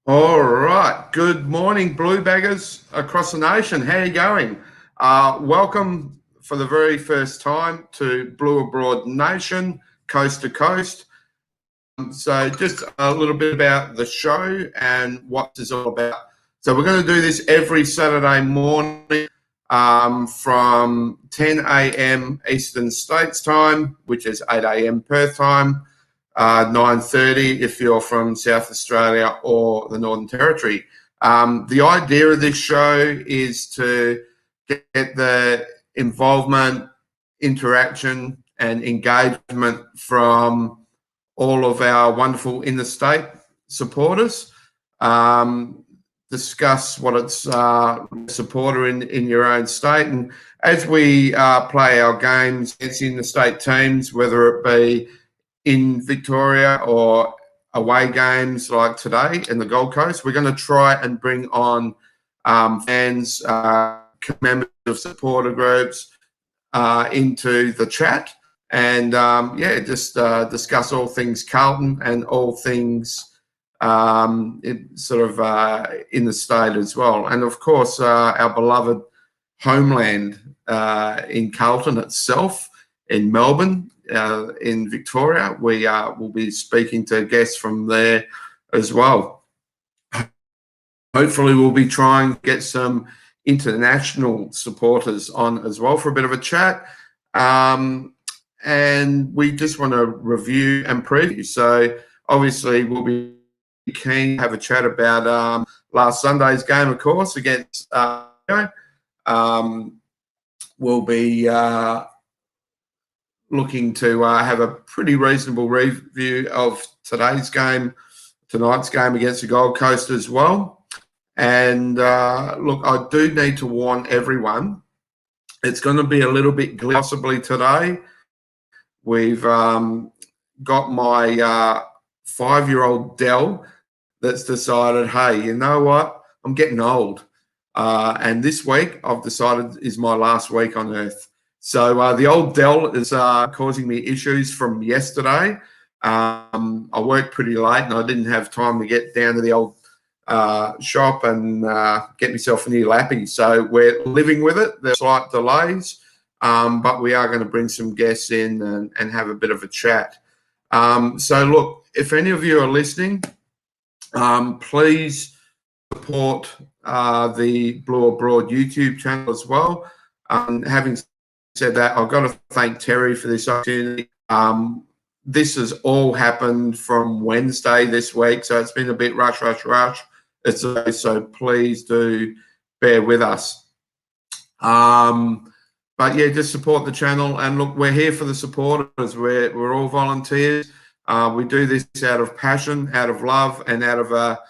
All right. Good morning, Blue Baggers across the nation. How are you going? Welcome for the very first time to Blue Abroad Nation, coast to coast. So just a little bit about the show and what it's all about. So we're going to do this every Saturday morning from 10 a.m. Eastern States time, which is 8 a.m. Perth time. 9:30 if you're from South Australia or the Northern Territory. The idea of this show is to get the involvement, interaction and engagement from all of our wonderful interstate supporters. Discuss what it's supporter in your own state. And as we play our games against interstate teams, whether it be in Victoria or away games like today in the Gold Coast, we're going to try and bring on fans, members of supporter groups into the chat and just discuss all things Carlton and all things in the state as well. And of course, our beloved homeland in Carlton itself, in Melbourne, in Victoria. We will be speaking to guests from there as well. Hopefully we'll be trying to get some international supporters on as well for a bit of a chat. And we just want to review and preview. So obviously we'll be keen to have a chat about last Sunday's game, of course, against we'll be looking to have a pretty reasonable review of tonight's game against the Gold Coast as well. And look, I do need to warn everyone, it's going to be a little bit possibly today. We've got my 5-year-old Dell that's decided, hey, you know what? I'm getting old. And this week I've decided is my last week on Earth. So the old Dell is causing me issues from yesterday. I worked pretty late and I didn't have time to get down to the old shop and get myself a new lappy. So we're living with it. There's slight delays, but we are going to bring some guests in and have a bit of a chat. So look, if any of you are listening, please support the Blue Abroad YouTube channel as well. Having said that, I've got to thank Terry for this opportunity. This has all happened from Wednesday this week, so it's been a bit rush. So please do bear with us. But yeah, just support the channel. And look, we're here for the supporters. We're all volunteers. We do this out of passion, out of love, and out of a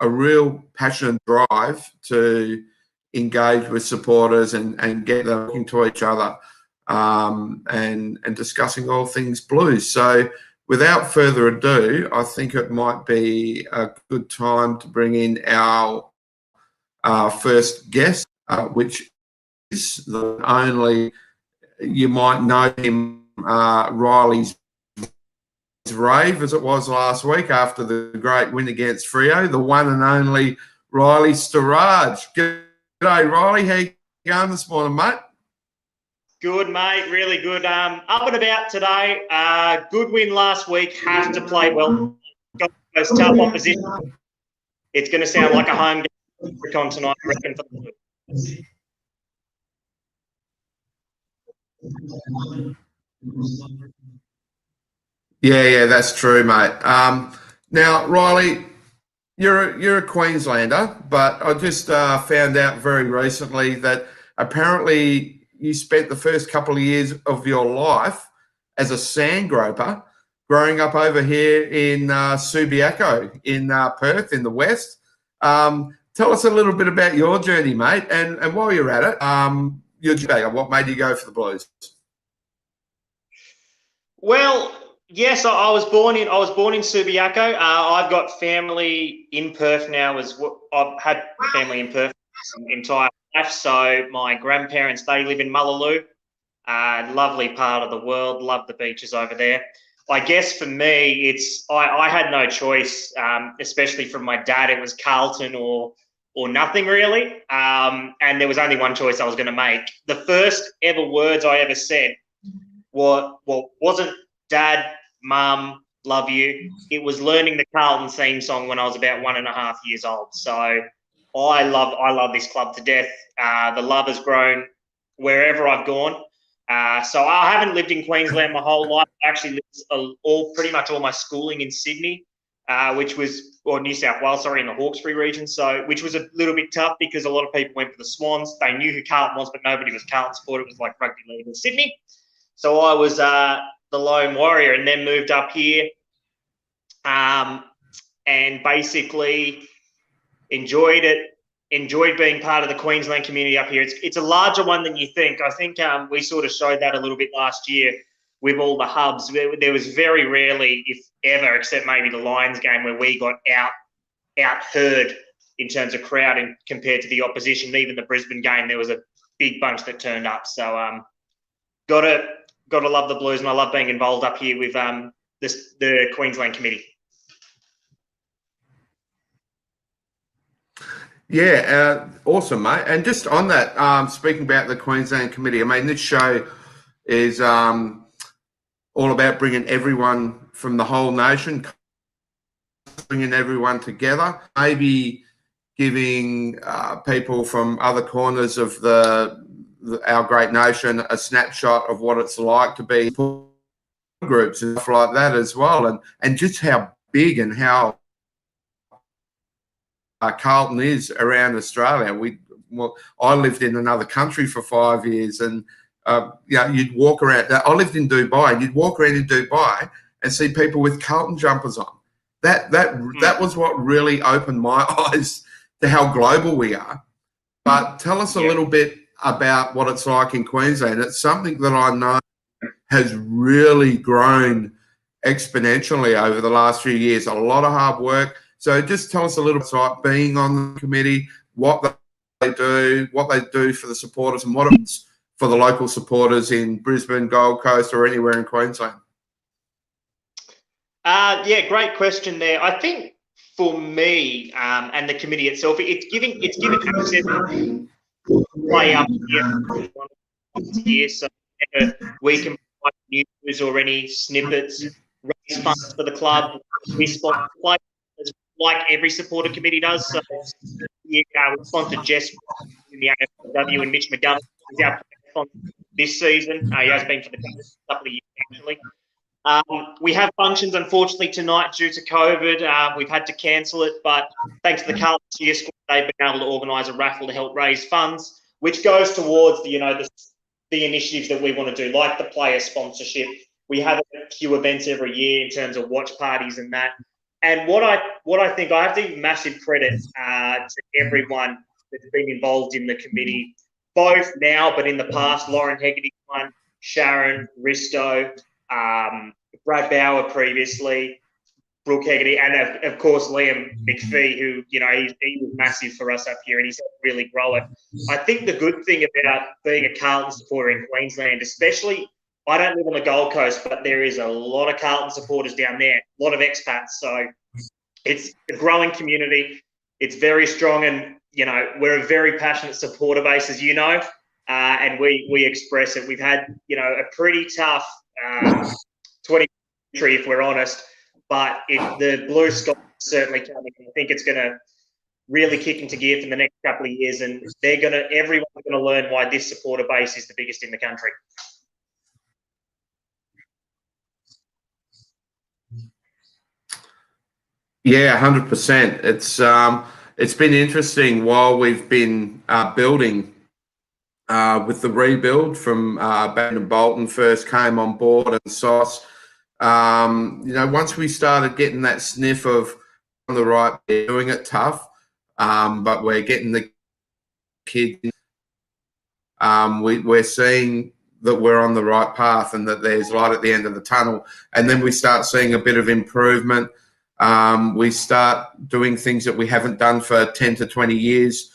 real passion and drive to engage with supporters and get them talking to each other and discussing all things Blues. So without further ado, I think it might be a good time to bring in our first guest, which is the only, you might know him, Riley's rave, as it was last week after the great win against Freo, the one and only Riley Stoddart. G'day, Riley. How you going this morning, mate? Good, mate. Really good. Up and about today. Good win last week. Have to play well. Got those tough opposition. It's going to sound like a home game tonight, I reckon, for the Blues. Yeah, that's true, mate. Now, Riley, you're a Queenslander, but I just found out very recently that apparently you spent the first couple of years of your life as a sand groper growing up over here in Subiaco in Perth in the west. Tell us a little bit about your journey, mate, and while you're at it, your journey, what made you go for the Blues? Well, yes, I was born in Subiaco. I've got family in Perth now. I've had family in Perth my entire life. So my grandparents, they live in Mullaloo, lovely part of the world. Love the beaches over there. I guess for me, I had no choice, especially from my dad. It was Carlton or nothing really, and there was only one choice I was going to make. The first ever words I ever said wasn't "Dad, Mum, love you." It was learning the Carlton theme song when I was about 1.5 years old. So I love this club to death. The love has grown wherever I've gone. So I haven't lived in Queensland my whole life. I actually lived pretty much all my schooling in Sydney, or New South Wales, sorry, in the Hawkesbury region. So, which was a little bit tough because a lot of people went for the Swans. They knew who Carlton was, but nobody was Carlton supporter. It was like rugby league in Sydney. So I was the lone warrior, and then moved up here, and basically enjoyed it. Enjoyed being part of the Queensland community up here. It's a larger one than you think. I think we sort of showed that a little bit last year with all the hubs. There was very rarely, if ever, except maybe the Lions game, where we got out-heard in terms of crowd compared to the opposition. Even the Brisbane game, there was a big bunch that turned up. So gotta love the Blues, and I love being involved up here with the Queensland committee. Yeah, awesome, mate. And just on that, speaking about the Queensland Committee, I mean, this show is all about bringing everyone from the whole nation, bringing everyone together, maybe giving people from other corners of our great nation a snapshot of what it's like to be groups and stuff like that as well, and just how big and how Carlton is around Australia. I lived in another country for 5 years, and you'd walk around. I lived in Dubai, and you'd walk around in Dubai and see people with Carlton jumpers on. That was what really opened my eyes to how global we are. But tell us a little bit about what it's like in Queensland. It's something that I know has really grown exponentially over the last few years. A lot of hard work. So just tell us a little bit about being on the committee, what they do for the supporters, and what it means for the local supporters in Brisbane, Gold Coast, or anywhere in Queensland. Great question there. I think for me and the committee itself, it's giving access to play up here, so we can provide news or any snippets, raise funds for the club, we sponsor players, like every supporter committee does. So we sponsored Jess in the AFL and Mitch McGovern is our player this season. He has been for the couple of years actually. We have functions, unfortunately, tonight due to COVID. We've had to cancel it, but thanks to the Carlton Cheer Squad, they've been able to organise a raffle to help raise funds, which goes towards the initiatives that we want to do, like the player sponsorship. We have a few events every year in terms of watch parties and that. And what I think, I have to give massive credit to everyone that's been involved in the committee, both now but in the past. Lauren Hegarty, Sharon, Risto, Brad Bauer previously, Brooke Hegarty, and of course Liam McPhee, who he was massive for us up here, and he's really grown it. I think the good thing about being a Carlton supporter in Queensland, especially, I don't live on the Gold Coast, but there is a lot of Carlton supporters down there, a lot of expats. So it's a growing community. It's very strong, and we're a very passionate supporter base, as you know, and we express it. We've had a pretty tough 2023, if we're honest, but the blue sky is certainly coming. I think it's going to really kick into gear for the next couple of years, and everyone's going to learn why this supporter base is the biggest in the country. Yeah, 100%. It's been interesting while we've been building with the rebuild from Brandon Bolton first came on board, and Sauce. Once we started getting that sniff of on the right, we're doing it tough, but we're getting the kids. We're seeing that we're on the right path and that there's light at the end of the tunnel, and then we start seeing a bit of improvement. We start doing things that we haven't done for 10 to 20 years.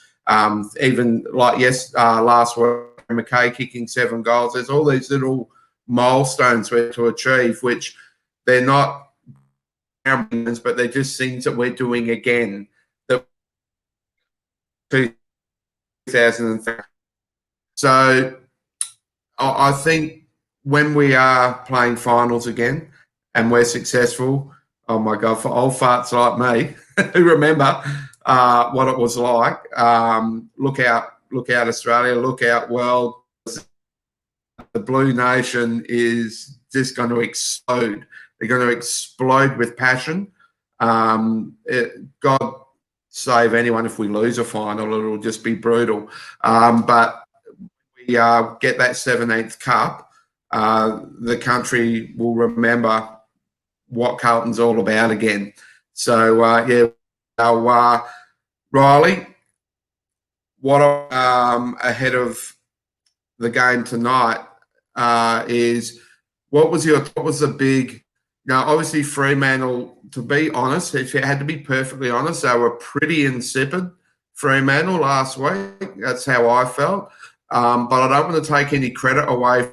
Even like last week, McKay kicking 7 goals. There's all these little milestones we're to achieve, which they're not, but they're just things that we're doing again. That 2003. So I think when we are playing finals again and we're successful, oh my God, for old farts like me who remember what it was like, look out Australia, look out world. The Blue Nation is just going to explode. They're going to explode with passion. God save anyone if we lose a final, it'll just be brutal. But we get that 17th cup, the country will remember what Carlton's all about again. So, Riley, what ahead of the game tonight is what was the big, now obviously Fremantle, to be honest, if you had to be perfectly honest, they were pretty insipid, Fremantle last week. That's how I felt. But I don't want to take any credit away.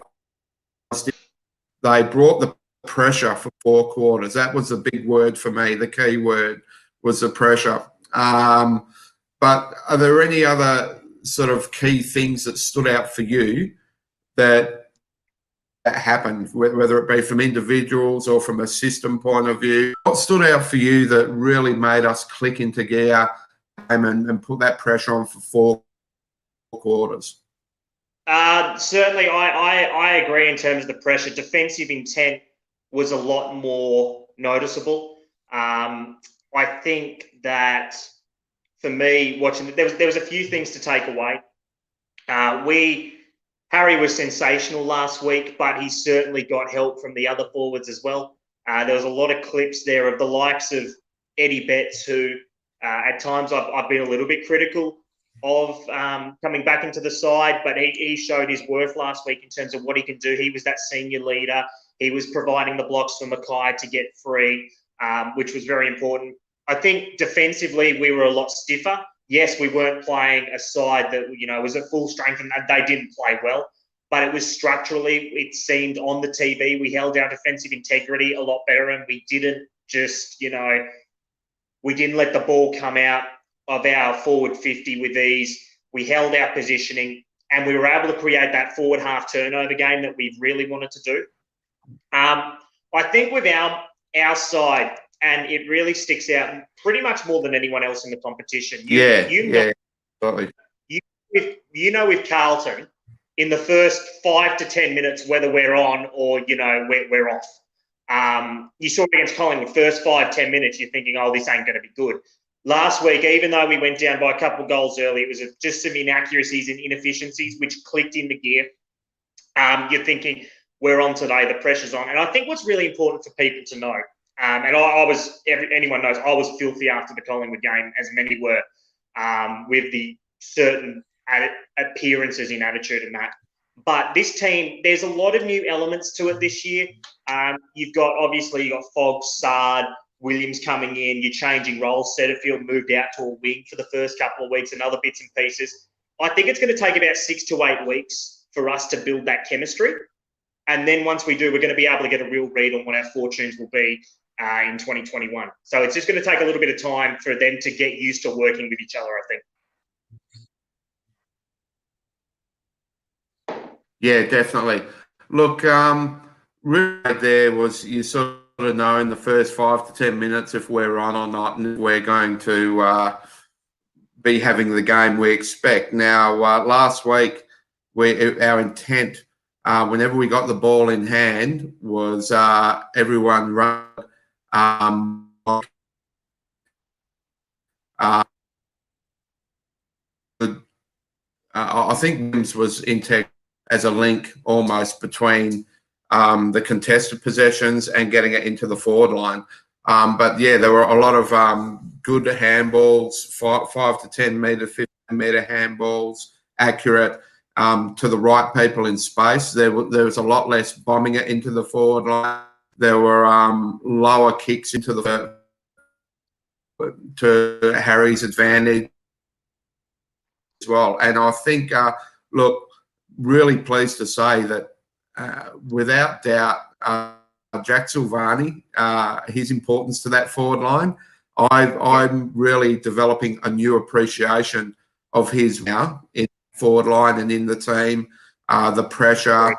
They brought the pressure for 4 quarters. That was the big word for me. The key word was the pressure. But are there any other sort of key things that stood out for you that happened, whether it be from individuals or from a system point of view? What stood out for you that really made us click into gear and put that pressure on for 4 quarters? Certainly, I agree in terms of the pressure. Defensive intent was a lot more noticeable. I think that for me, watching there was a few things to take away. Harry was sensational last week, but he certainly got help from the other forwards as well. There was a lot of clips there of the likes of Eddie Betts, who at times I've been a little bit critical of coming back into the side, but he showed his worth last week in terms of what he can do. He was that senior leader. He was providing the blocks for Mackay to get free, which was very important. I think defensively we were a lot stiffer. Yes, we weren't playing a side that, was at full strength, and they didn't play well, but it was structurally, it seemed on the TV, we held our defensive integrity a lot better, and we didn't just, we didn't let the ball come out of our forward 50 with ease. We held our positioning, and we were able to create that forward half turnover game that we really wanted to do. I think with our side, and it really sticks out pretty much more than anyone else in the competition. With Carlton, in the first 5 to 10 minutes, whether we're on or, we're off. You saw it against Collingwood, first 5-10 minutes, you're thinking, oh, this ain't going to be good. Last week, even though we went down by a couple of goals early, it was just some inaccuracies and inefficiencies which clicked into gear. You're thinking, we're on today, the pressure's on. And I think what's really important for people to know, and anyone knows, I was filthy after the Collingwood game, as many were, with the certain appearances in attitude and that. But this team, there's a lot of new elements to it this year. You've got Fogg, Sard, Williams coming in, you're changing roles. Setterfield moved out to a wing for the first couple of weeks and other bits and pieces. I think it's going to take about 6 to 8 weeks for us to build that chemistry. And then once we do, we're going to be able to get a real read on what our fortunes will be in 2021. So it's just going to take a little bit of time for them to get used to working with each other, I think. Yeah, definitely. Look, really there was, you sort of know in the first 5 to 10 minutes if we're on or not, and we're going to be having the game we expect. Now, last week, our intent, whenever we got the ball in hand, was everyone run. I think Williams was integral as a link almost between the contested possessions and getting it into the forward line. But yeah, there were a lot of good handballs, 5 to 10 metre, 15 metre handballs, accurate to the right people in space. There was a lot less bombing it into the forward line. There were lower kicks into to Harry's advantage as well. And I think, look, really pleased to say that without doubt, Jack Silvani, his importance to that forward line. I'm really developing a new appreciation of his now in the forward line and in the team, the pressure,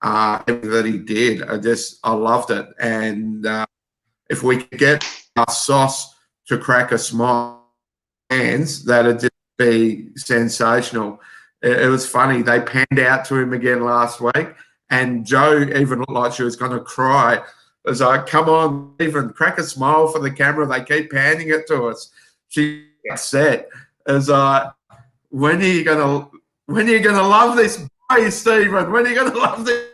everything that he did. I loved it. And if we could get our Sauce to crack a smile hands, that'd just be sensational. It was funny. They panned out to him again last week, and Joe even looked like she was going to cry. It was like, come on, even crack a smile for the camera. They keep panning it to us. She's upset. It was like, when are you gonna love this boy, Stephen? When are you gonna love this?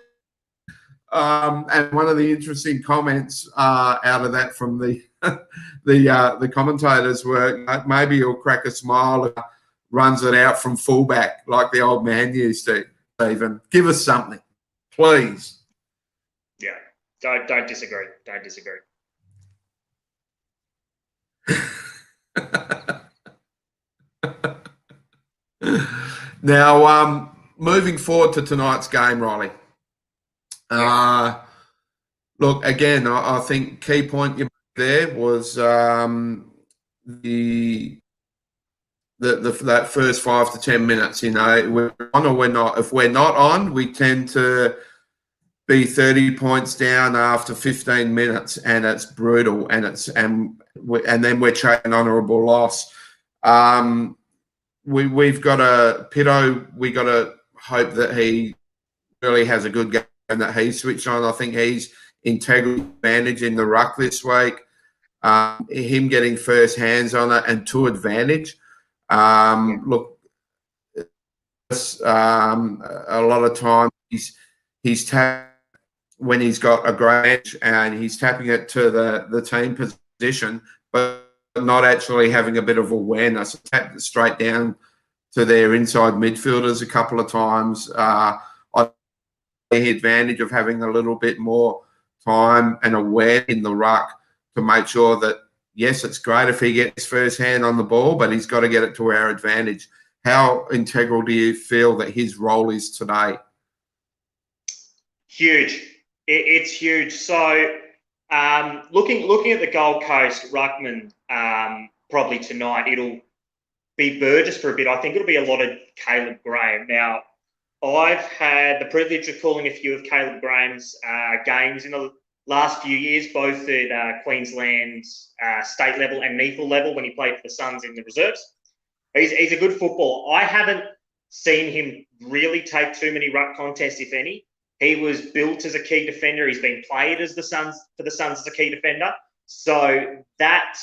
And one of the interesting comments out of that from the commentators were, maybe he'll crack a smile and runs it out from fullback like the old man used to. Stephen, give us something, please. Yeah, don't disagree. Don't disagree. Now, moving forward to tonight's game, Riley. Look, again, I think key point you made there was that first 5 to 10 minutes. You know, we're on or we're not. If we're not on, we tend to be 30 points down after 15 minutes, and it's brutal. And then we're chasing honourable loss. We've got Pitto. We got to hope that he really has a good game and that he's switched on. I think he's integral advantage in the ruck this week. Him getting first hands on it and to advantage. Look, a lot of time he's tapping when he's got a great edge and he's tapping it to the team position, but not actually having a bit of awareness. Tapped it straight down to their inside midfielders a couple of times. The advantage of having a little bit more time and aware in the ruck to make sure that, yes, it's great if he gets first hand on the ball, but he's got to get it to our advantage. How integral do you feel that his role is today? Huge. It's huge. So looking at the Gold Coast ruckman, probably tonight, it'll be Burgess for a bit. I think it'll be a lot of Caleb Graham. Now, I've had the privilege of calling a few of Caleb Graham's games in the last few years, both at Queensland state level and NEFL level when he played for the Suns in the reserves. He's a good footballer. I haven't seen him really take too many ruck contests, if any. He was built as a key defender. He's been played as for the Suns as a key defender. So that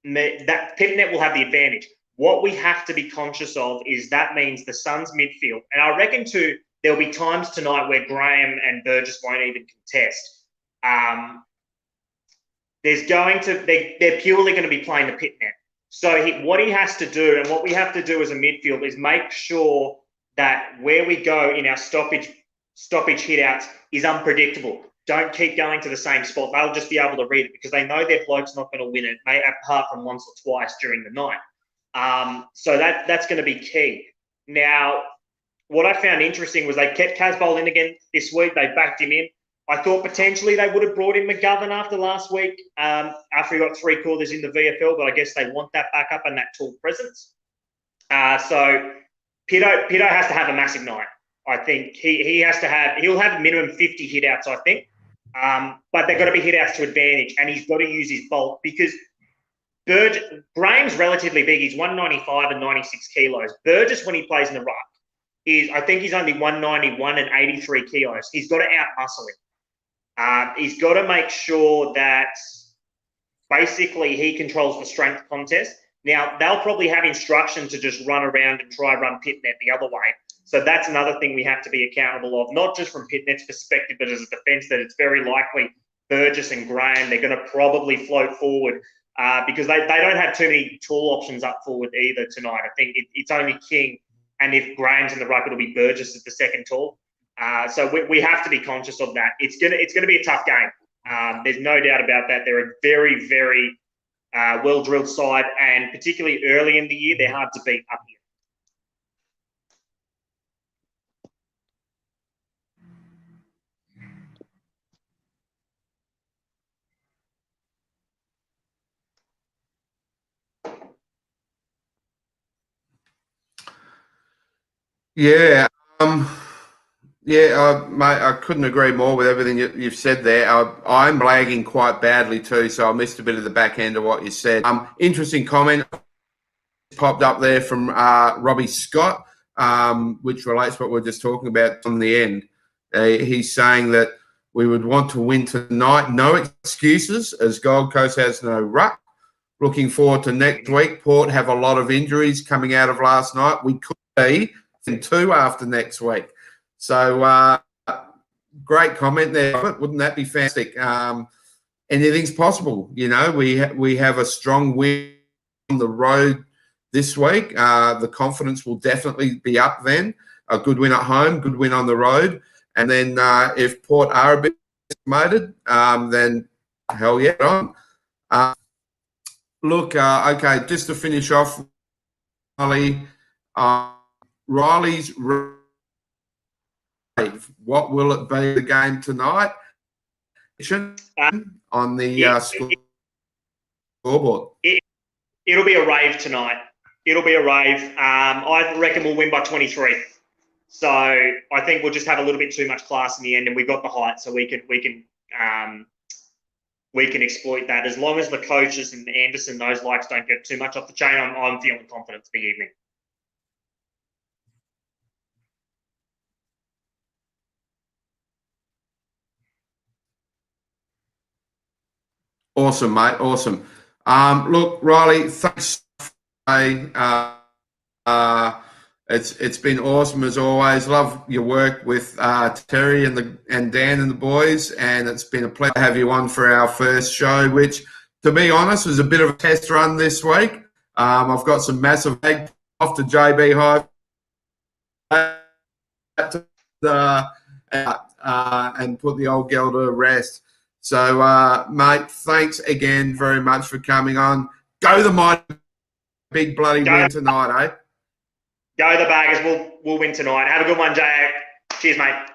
Pitnet will have the advantage. What we have to be conscious of is that means the Suns midfield. And I reckon too, there'll be times tonight where Graham and Burgess won't even contest. They're purely going to be playing the Pitnet. So what he has to do, and what we have to do as a midfield, is make sure that where we go in our stoppage hit-outs is unpredictable. Don't keep going to the same spot. They'll just be able to read it because they know their bloke's not going to win it, apart from once or twice during the night. So that's going to be key. Now, what I found interesting was they kept Casbolt in again this week. They backed him in. I thought potentially they would have brought in McGovern after last week, after he got 3 quarters in the VFL, but I guess they want that backup and that tall presence. So Pitto has to have a massive night. I think he'll have a minimum 50 hit-outs, I think. But they've got to be hit-outs to advantage, and he's got to use his bulk because Graham's relatively big. He's 195 and 96 kilos. Burgess, when he plays in the ruck, I think he's only 191 and 83 kilos. He's got to out-muscle him. He's got to make sure that basically he controls the strength contest. Now, they'll probably have instruction to just run around and try run Pitnet the other way. So that's another thing we have to be accountable of, not just from Pitnet's perspective, but as a defence, that it's very likely Burgess and Graham, they're going to probably float forward because they don't have too many tall options up forward either tonight. I think it's only King, and if Graham's in the ruck, it'll be Burgess as the second tall. So we have to be conscious of that. It's gonna be a tough game. There's no doubt about that. They're a very, very well-drilled side, and particularly early in the year, they're hard to beat up here. Yeah. Um, yeah, mate, I couldn't agree more with everything you've said there. I'm lagging quite badly too, so I missed a bit of the back end of what you said. Interesting comment popped up there from Robbie Scott, which relates to what we we're just talking about on the end. He's saying that we would want to win tonight. No excuses, as Gold Coast has no ruck. Looking forward to next week. Port have a lot of injuries coming out of last night. We could be in 2 after next week. So great comment there. Wouldn't that be fantastic? Anything's possible. You know, we have a strong win on the road this week. The confidence will definitely be up then. A good win at home, good win on the road. And then if Port are a bit promoted, then hell yeah, on. Look, okay, just to finish off, Riley, Riley's rave. What will it be the game tonight? On the scoreboard. It'll be a rave tonight. It'll be a rave. I reckon we'll win by 23. So I think we'll just have a little bit too much class in the end, and we've got the height, so we can exploit that. As long as the coaches and Anderson, those likes don't get too much off the chain, I'm feeling confident for the evening. Awesome, mate. Awesome. Look, Riley, thanks. It's been awesome as always. Love your work with Terry and Dan and the boys, and it's been a pleasure to have you on for our first show, which, to be honest, was a bit of a test run this week. I've got some massive egg off to JB High and put the old girl to rest. So, mate, thanks again very much for coming on. Go the mighty big bloody win tonight, eh? Go the Baggers. We'll win tonight. Have a good one, Jay. Cheers, mate.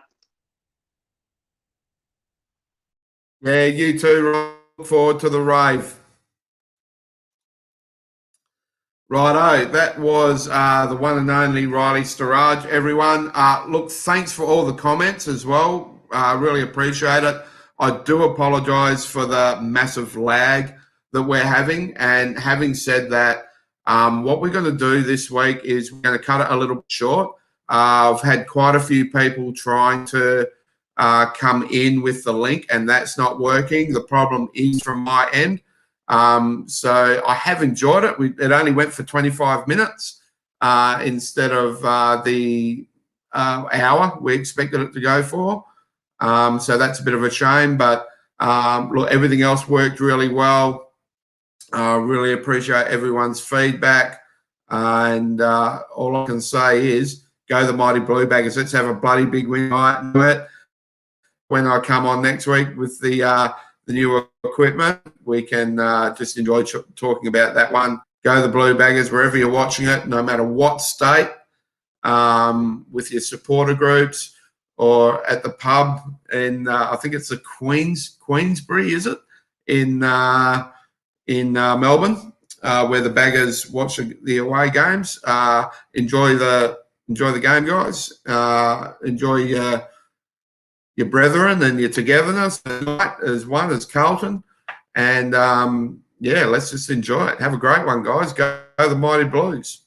Yeah, you too. Look forward to the rave. Righto, that was the one and only Riley Stoddart, everyone. Look, thanks for all the comments as well. Really appreciate it. I do apologise for the massive lag that we're having. And having said that, what we're going to do this week is we're going to cut it a little bit short. I've had quite a few people trying to come in with the link, and that's not working. The problem is from my end. So I have enjoyed it. It only went for 25 minutes instead of the hour we expected it to go for. So that's a bit of a shame, but look, everything else worked really well. Really appreciate everyone's feedback. And all I can say is go the mighty Blue Baggers. Let's have a bloody big win night. When I come on next week with the new equipment, we can just enjoy talking about that one. Go the Blue Baggers wherever you're watching it, no matter what state, with your supporter groups or at the pub in I think it's the Queensbury, is it, in Melbourne, where the Baggers watch the away games. Enjoy the game, guys. Enjoy your brethren and your togetherness as one, as Carlton. And, yeah, let's just enjoy it. Have a great one, guys. Go the Mighty Blues.